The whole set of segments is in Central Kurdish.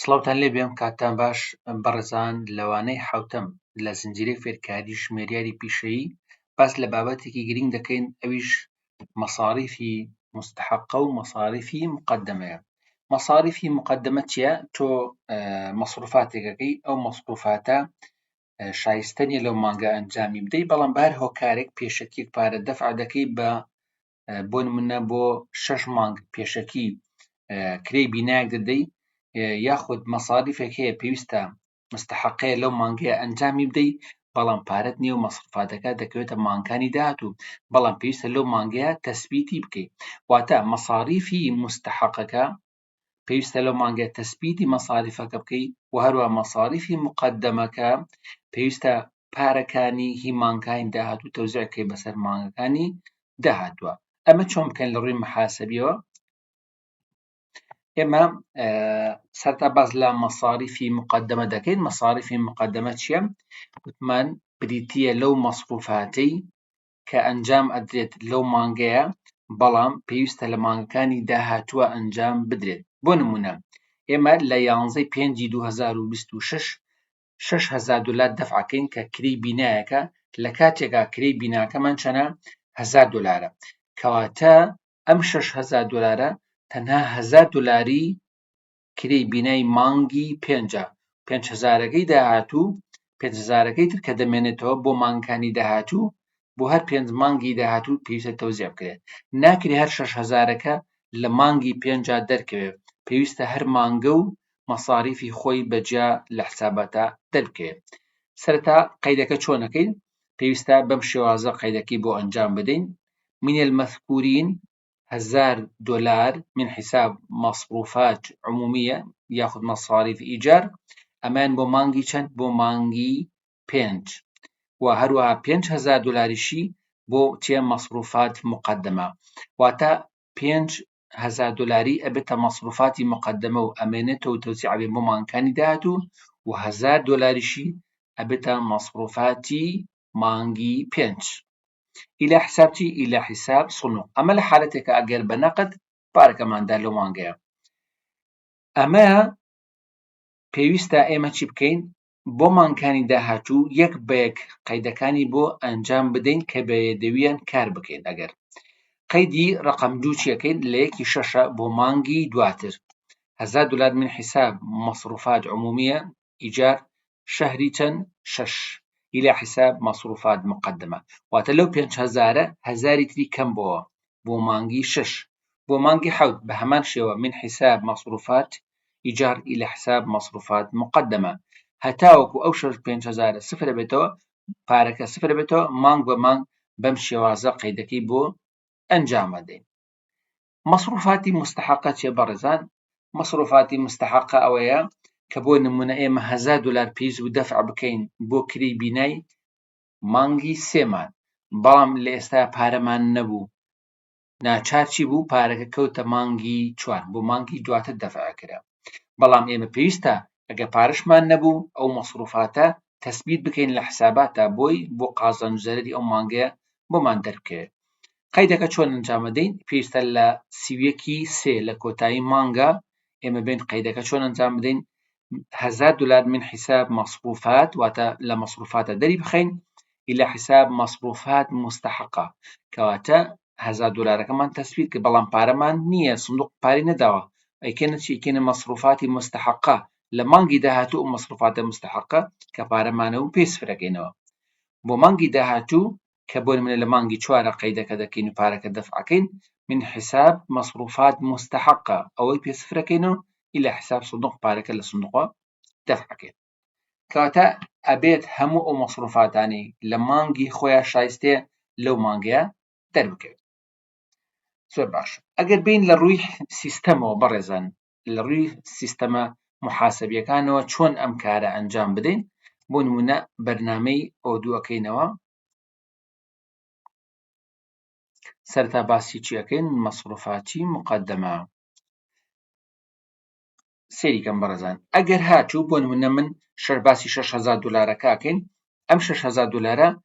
سڵاوتان لێبێم کاتتان باش بەڕێزان لەوانەی حوتەم لە زنجیرەی فێرکاری ژمێریاری پیشەیی باس لە بابەتێکی گرنگ دەکەین ئەویش مەصاریفی مستحقە و مەصاریفی مقدمەیە. مەصاریفی مقدمە چییە؟ تۆ مەصروفاتێکەکەی ئەو مەصروفاتە شایستە نیە لەو مانگە ئەنجامی بدەیت بەڵام بە هەر هۆکارێک پێشەکیەک پارە دەفع دەکەی بۆ نمونە بۆ 6 مانگ پێشەکی کرێی بینایەک دەدەیت یاخود مەصاریفێک هەیە پێویستە مستحقەیە لەو مانگەیە ئەنجامی بدەیت بەڵام پارەت نییە و مەصروفاتەکە دەکەوێتە مانگەکانی داهاتوو بەڵام پێویستە لەو مانگەیە تەثبیتی بکەیت. واتە مەصاریفی مستحقەکە پێویستە لەو مانگەیە تەثبیتی مەصاریفەکە بکەیت و هەروەها مەصاریفی مقدمەکە پێویستە پارەکانی هی مانگەکانی داهاتوو تەوزیعکەی بەسەر مانگەکانی داهاتووە. ئەمە چۆن بکەین لە ڕووی محاسبیەوە؟ ئێمە سەرتا باس لە مەصاریفی مقدمە دەکەین. مەصاریفی مقدمە چییە؟ وتمان بریتیە لەو مەصروفاتەی کە ئەنجام ئەدرێت لەو مانگەیە بەڵام پێویستە لە مانگەکانی داهاتووە ئەنجام بدرێت. بۆ نمونە ئێمە لە 11/5/2026 $6,000 دەفعەکەین کە کرێی بینایەکە لە کاتێکا کرێی بیناکەمان چەنە $1,000 کەواتە ئەم $6,000 تەنها $1,000 کرێی بینای مانگی 5,000ەکەی داهاتوو 5,000ەکەی تر کە دەمێنێتەوە بۆ مانگەکانی داهاتوو بۆ هەر 5 مانگی داهاتوو پێویستە تەوزیع بکرێت. ناکرێت هەر 6,000ەکە لە مانگی 5 دەرکەوێت، پێویستە هەر مانگە و مەصاریفی خۆی بەجیا لە حسابەتە دەربکەوێت. سەرەتا قەیدەکە چۆنەکەین؟ پێویستە بەم شێوازە قەیدەکەی بۆ ئەنجام بدەین. من المذكورين $1,000 من حساب مصروفات عمومية ياخذ مصاريف إيجار ئەمان بۆ مانگی چەند؟ بۆ مانگی 5 و هەروەها $5,000شی بۆ چێ مەصروفات مقدمە واتە $5,000 ئەبێتە مەصروفاتی مقدمە و ئەمێنێتەوە تەوزیع بێ بۆ مانگەکانی داهاتوو و $1,000شی ئەبێتە مەصروفاتی مانگی 5 إلى حساب چی؟ إلى حساب صنوع. ئەمە لە حالەتێکە ئەگەر بە نەقد پارەکەماندا لەو مانگەیە. ئەمە پێویستە ئێمە چی بکەین؟ بۆ مانگەکانی داهاتوو یەک بە یەک قەیدەکانی بۆ ئەنجام بدەین کە بەیەدەویان کار بکەین. ئەگەر قەیدی ڕقم 2 چیەکەین لە 1/6 بۆ مانگی دواتر $1,000 من حساب مصروفات عمومية إيجار شهري چەند؟ 6 إلى حساب مصروفات مقدمة واتە لەو 5,000 هەزاری تری کەم بۆ مانگی 6 بۆ مانگی 7 بە هەمان شێوە من حساب مصروفات إيجار إلى حساب مصروفات مقدمة هەتاوەکو ئەو 5,000 سفر بێتەوە پارەکە سفر بێتەوە مانگ بە مانگ بەم شێوازە قەیدەکەی بۆ ئەنجام ئەدەین. مەصروفاتی مستحقە چێ بەڕێزان؟ مەصروفاتی مستحقە ئەوەیە کە بۆ نمونە ئێمە $1,000 پێویست بوو دەفع بکەین بۆ کرێی بینای مانگی 3 مان بەڵام لە ئێستا پارەمان نەبوو ناچار چی بوو؟ پارەکە کەوتە مانگی 4 بۆ مانگی دواتر دەفعکرا بەڵام ئێمە پێویستە ئەگە پارەشمان نەبوو ئەو مەصروفاتە تەثبیت بکەین لە حساباتە بۆی بۆ قازان و زەرەری ئەو مانگەیە بۆمان دەربکەوێت. قەیدەکە چۆن ئەنجام دەین؟ پێویستە لە 31/3 لە کۆتایی مانگە ئێمە بین قەیدەکە چۆن ئەنجام بدەین؟ $1,000 من حساب مصروفات واتە لە مەصروفاتە دەری بخەین إلى حساب مصروفات مستحقة کەواتە $1,000ەکەمان تەثبیت کرد بەڵام پارەمان نییە سندوق پارەی نەداوە ئەیکەنە چی؟ ئەیکەنە مەصروفاتی مستحقة لە مانگی داهاتوو مەصروفاتە مستحقة کە پارەمانە و پێی سفرەکەینەوە بۆ مانگی داهاتوو کە بۆ نمونە لە مانگی 4 قەیدەکە دەکەین و پارەکە دەفعەکەین من حساب مصروفات مستحقة ئەوەی پێ سفرەکەینەوە إلى حساب صندوق پارەکە لە سندوقە دەفعەکەین کەواتە ئەبێت هەموو ئەو مەصروفاتانی لە مانگی خۆیان شایستەیە لەو مانگەیە دەربکەوێت. زۆر باش. ئەگەر بین لە ڕووی سیستەمەوە بەڕێزان لە ڕووی سیستەمە محاسبیەکانەوە چۆن ئەم کارە ئەنجام بدەین بۆ نمونە بەرنامەی ئۆدووەکەینەوە سەرتا باسی چیەکەین؟ مەصروفاتی مقدمە سێریکەم بەڕێزان ئەگەر هاتوو بۆ نمونە من باسی $6,000کەکەین ئەم $6,000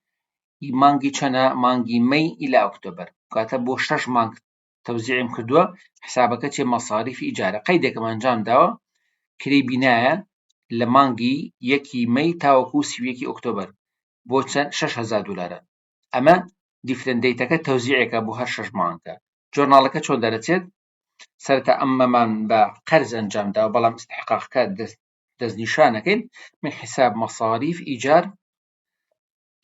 مانگی چەنە؟ مانگی مەی إلى ئۆکتۆبەر کاتە بۆ 6 مانگ تەوزیعیم کردووە حسابەکە چێ؟ مەصاریفی ئیجارە قەیدێکم ئەنجام داوە کرێی بینایە لە مانگی 1 مەی تاوەکو 31 ئۆکتۆبەر بۆ چەند 6,000 دلارە. ئەمە دیفرەنت دیتەکە تەوزیعێکە بۆ هەر 6 مانگەکە. جۆرناڵەکە چۆن دەرەچێت؟ سەرەتا ئەمەمان بە قەرز ئەنجامداوە بەڵام استحقاقەکە دەستنیشانەکەین من حساب مصاريف ئیجار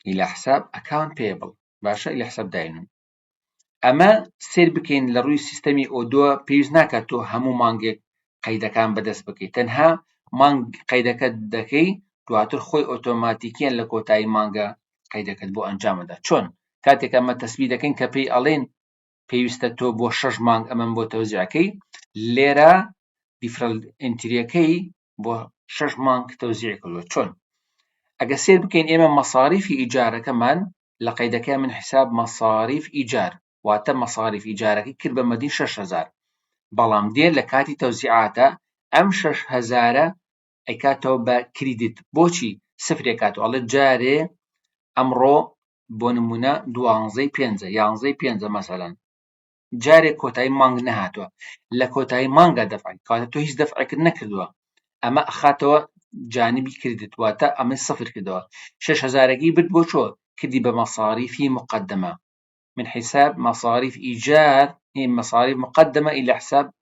إلى حساب account payable. باشە إلى حساب داینون. ئەمە سیر بکەین لە ڕووی سیستەمی ئۆدۆ پێویست ناکات تۆ هەموو مانگێک قەیدەکان بەدەست بکەیت. تەنها مانگ قەیدەکە دەکەی دواتر خۆی ئۆتۆماتیکیان لە کۆتایی مانگە قەیدەکەت بۆ ئەنجامەدا. چۆن کاتێک ئەمە تەسبیح دەکەین کە پێی ئەڵێن پێویستە تۆ بۆ 6 مانگ ئەمەم بۆ تەوزیعەکەی لێرە دیفرەنت ئینتریەکەی بۆ 6 مانگ تەوزیع کردووە. چۆن ئەگە سیر بکەین ئێمە مەصاریفی ئیجارەکەمان لە قەیدەکە من حساب مەصاریف ئیجار واتە مەصاریف ئیجارەکەی کرد بە مەدین 6,000 بەڵام دێر لە کاتی تەوزیعاتە ئەم 6,000ە ئەیکاتەوە بە کریدیت. بۆچی سفرێکات ئەڵێ جارێ ئەمڕۆ بۆ نمونە 12/5 11/5 مەسەلەن جارێک کۆتایی مانگ نەهاتووە لە کۆتایی مانگە دەفعی کاتە تۆ هیچ دەفعێکت نەکردووە ئەمە ئەخاتەوە جانبی کریدیت واتە ئەمە سفر کردەوە. 6,000ەکەی برد بۆ چۆ کردی بە مەصاریفی مقدمە من حساب مصاريف إيجار هي مصاريف مقدمة إلى حساب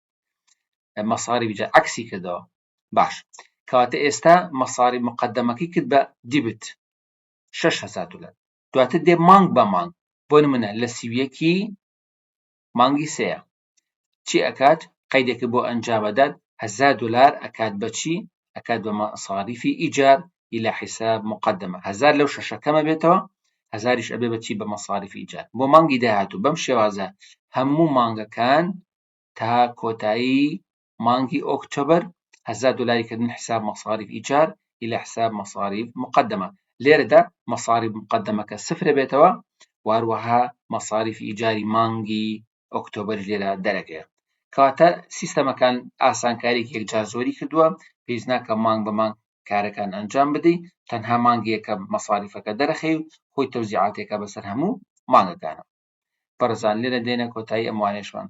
مصاريف إيجار عكسي كده. باش كواتا إستا مصاريف مقدمة كي كتبة ديبت 6,000 دولار دواتر دي مانگ بمانگ بون منه لسيويكي مانگي سيا چي أكاد قيدك بو أنجام داد 1,000 دولار أكاد بچي أكاد بمصاريف إيجار إلى حساب مقدمة 1,000 لو ششة كما بيتوا 1,000ش ئەبێ بەچی بە مەصاریف ئیجار بۆ مانگی داهاتوو. بەم شێوازە هەموو مانگەکان تا کۆتایی مانگی ئۆکتۆبەر 1,000 دلاری کردن حساب مەصاریف ئیجار إلى حساب مەصاریف مقدمە. لێرەدا مەصاریف مقدمەکە سفرە بێتەوە واروەها مەصاریف ئیجاری مانگی ئۆکتۆبەر لێرە دەرەکەوێت. کەواتە سیستەمەکان ئاسانکاریی یەکجار زۆری کردووە پێویست ناکە مانگ بە مانگ کارەکان ئەنجام بدەی تەنها مانگیەکە مەصاریفەکە دەرەخەی و خۆی تەوزیعاتێکە بەسەر هەموو مانگەکانە. بەڕێزان لێرە دێنە کۆتایی ئەم وانەیەشمان.